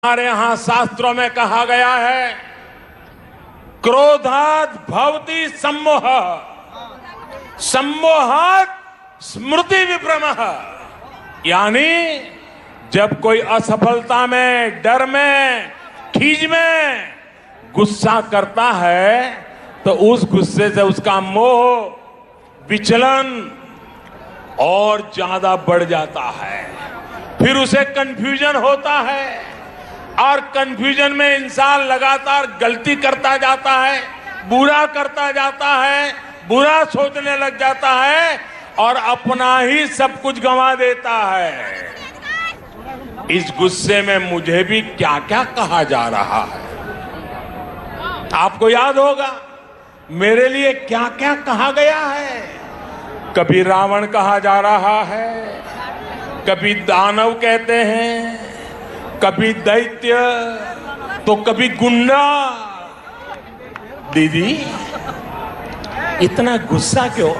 हमारे यहां शास्त्रों में कहा गया है, क्रोधात् भवति सम्मोह, सम्मोहात् स्मृति विभ्रमः। यानी जब कोई असफलता में, डर में, खीज में गुस्सा करता है तो उस गुस्से से उसका मोह, विचलन और ज्यादा बढ़ जाता है। फिर उसे कंफ्यूजन होता है और कंफ्यूजन में इंसान लगातार गलती करता जाता है, बुरा करता जाता है, बुरा सोचने लग जाता है और अपना ही सब कुछ गंवा देता है। इस गुस्से में मुझे भी क्या क्या कहा जा रहा है, आपको याद होगा मेरे लिए क्या क्या कहा गया है। कभी रावण कहा जा रहा है, कभी दानव कहते हैं, कभी दैत्य, तो कभी गुंडा। दीदी इतना गुस्सा क्यों?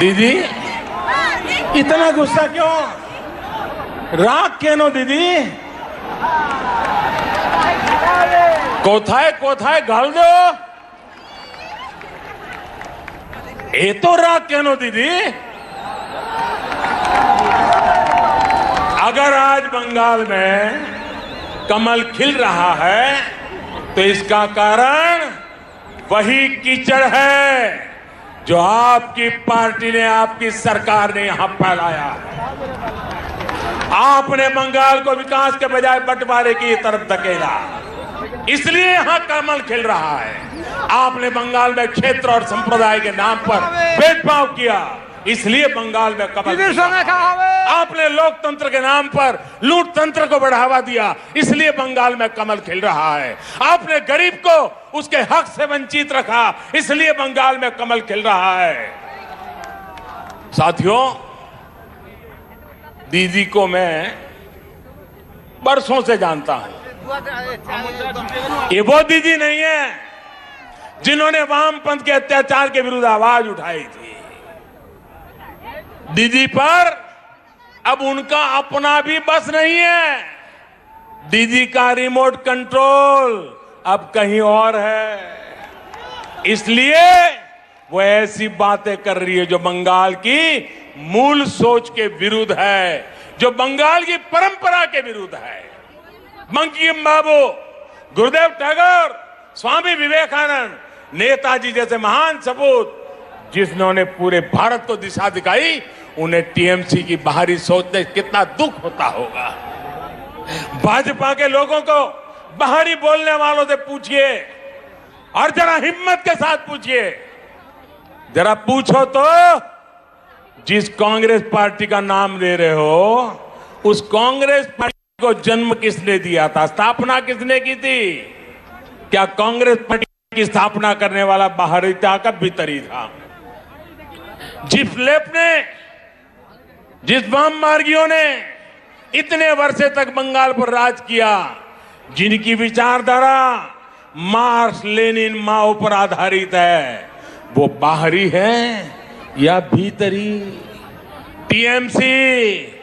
दीदी इतना गुस्सा क्यों? राग क्यों दीदी? कोथाए कोथाए घाल दो, ये तो राग क्यों दीदी? अगर आज बंगाल में कमल खिल रहा है तो इसका कारण वही कीचड़ है जो आपकी पार्टी ने, आपकी सरकार ने यहां फैलाया है। आपने बंगाल को विकास के बजाय बंटवारे की तरफ धकेला, इसलिए यहां कमल खिल रहा है। आपने बंगाल में क्षेत्र और संप्रदाय के नाम पर भेदभाव किया, इसलिए बंगाल में कमल। आपने लोकतंत्र के नाम पर लूट तंत्र को बढ़ावा दिया, इसलिए बंगाल में कमल खिल रहा है। आपने गरीब को उसके हक से वंचित रखा, इसलिए बंगाल में कमल खिल रहा है। साथियों, दीदी को मैं बरसों से जानता हूं। ये वो दीदी नहीं है जिन्होंने वामपंथ के अत्याचार के विरुद्ध आवाज उठाई थी। दीदी पर अब उनका अपना भी बस नहीं है। दीदी का रिमोट कंट्रोल अब कहीं और है, इसलिए वो ऐसी बातें कर रही है जो बंगाल की मूल सोच के विरुद्ध है, जो बंगाल की परंपरा के विरुद्ध है। बंकिम बाबू, गुरुदेव टैगोर, स्वामी विवेकानंद, नेताजी जैसे महान सपूत जिन्होंने पूरे भारत को दिशा दिखाई, उन्हें टीएमसी की बाहरी सोच से कितना दुख होता होगा। भाजपा के लोगों को बाहरी बोलने वालों से पूछिए और जरा हिम्मत के साथ पूछिए, जरा पूछो तो जिस कांग्रेस पार्टी का नाम ले रहे हो, उस कांग्रेस पार्टी को जन्म किसने दिया था, स्थापना किसने की थी? क्या कांग्रेस पार्टी की स्थापना करने वाला बाहरी था का भीतर ही था? जिस लेप ने, जिस वाम मार्गियों ने इतने वर्षे तक बंगाल पर राज किया, जिनकी विचारधारा मार्क्स, लेनिन, माओ पर आधारित है, वो बाहरी है या भीतरी? टीएमसी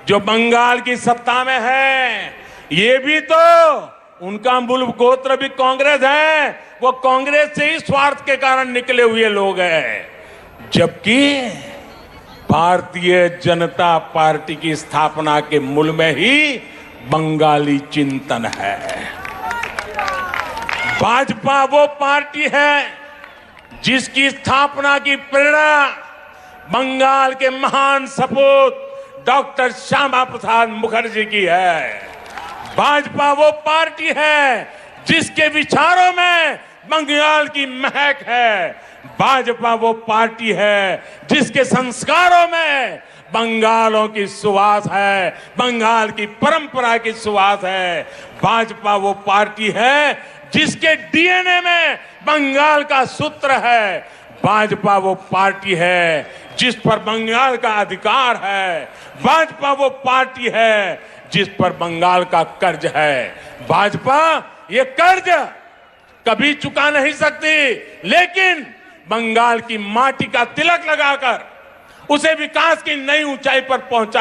जो बंगाल की सत्ता में है, ये भी तो उनका मूल गोत्र भी कांग्रेस है, वो कांग्रेस से ही स्वार्थ के कारण निकले हुए लोग हैं। जबकि भारतीय जनता पार्टी की स्थापना के मूल में ही बंगाली चिंतन है। भाजपा वो पार्टी है जिसकी स्थापना की प्रेरणा बंगाल के महान सपूत डॉक्टर श्यामा प्रसाद मुखर्जी की है। भाजपा वो पार्टी है जिसके विचारों में बंगाल की महक है। भाजपा वो पार्टी है जिसके संस्कारों में बंगालों की सुवास है, बंगाल की परंपरा की सुवास है। भाजपा वो पार्टी है जिसके डीएनए में बंगाल का सूत्र है। भाजपा वो पार्टी है जिस पर बंगाल का अधिकार है। भाजपा वो पार्टी है जिस पर बंगाल का कर्ज है। भाजपा ये कर्ज कभी चुका नहीं सकती, लेकिन बंगाल की माटी का तिलक लगाकर उसे विकास की नई ऊंचाई पर पहुंचा